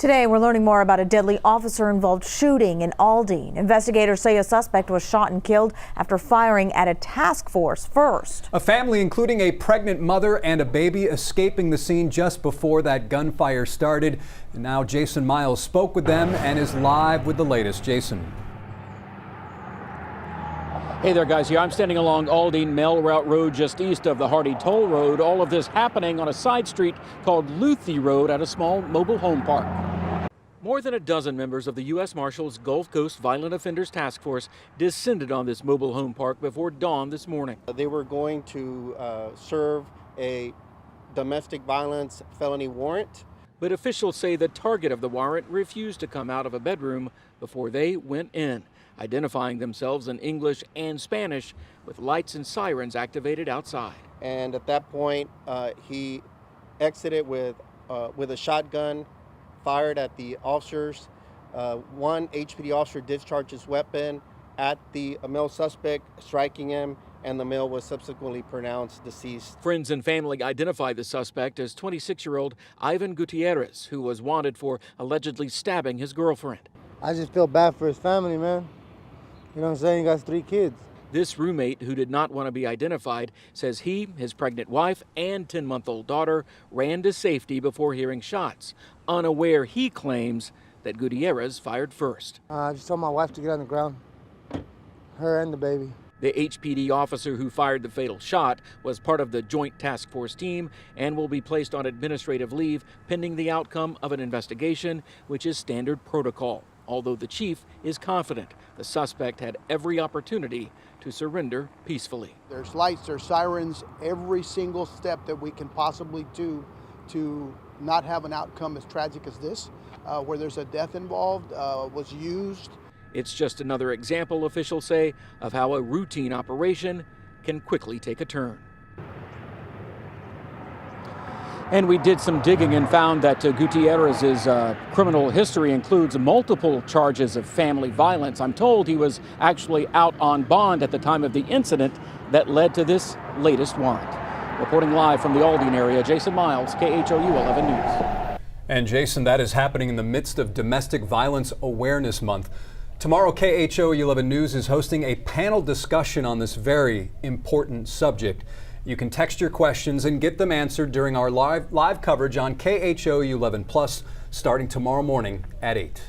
Today, we're learning more about a deadly officer-involved shooting in Aldine. Investigators say a suspect was shot and killed after firing at a task force first. A family, including a pregnant mother and a baby, escaping the scene just before that gunfire started. And now Jason Miles spoke with them and is live with the latest. Jason. Hey there, guys. Here I'm standing along Aldine Mail Route Road just east of the Hardy Toll Road. All of this happening on a side street called Luthi Road at a small mobile home park. More than a dozen members of the U.S. Marshals Gulf Coast Violent Offenders Task Force descended on this mobile home park before dawn this morning. They were going to serve a domestic violence felony warrant. But officials say the target of the warrant refused to come out of a bedroom before they went in, identifying themselves in English and Spanish with lights and sirens activated outside. And at that point, he exited with a shotgun, fired at the officers. One HPD officer discharged his weapon at the male suspect, striking him, and the male was subsequently pronounced deceased. Friends and family identified the suspect as 26-year-old Ivan Gutierrez, who was wanted for allegedly stabbing his girlfriend. I just feel bad for his family, man. You know what I'm saying? He got 3 kids. This roommate, who did not want to be identified, says he, his pregnant wife, and 10-month-old daughter ran to safety before hearing shots, unaware, he claims, that Gutierrez fired first. I just told my wife to get on the ground, her and the baby. The HPD officer who fired the fatal shot was part of the Joint Task Force team and will be placed on administrative leave pending the outcome of an investigation, which is standard protocol. Although the chief is confident the suspect had every opportunity to surrender peacefully. There's lights, there's sirens, every single step that we can possibly do to not have an outcome as tragic as this, where there's a death involved, was used. It's just another example, officials say, of how a routine operation can quickly take a turn. And we did some digging and found that Gutierrez's criminal history includes multiple charges of family violence. I'm told he was actually out on bond at the time of the incident that led to this latest warrant. Reporting live from the Aldine area, Jason Miles, KHOU 11 News. And Jason, that is happening in the midst of Domestic Violence Awareness Month. Tomorrow, KHOU 11 News is hosting a panel discussion on this very important subject. You can text your questions and get them answered during our live coverage on KHOU 11 Plus starting tomorrow morning at 8.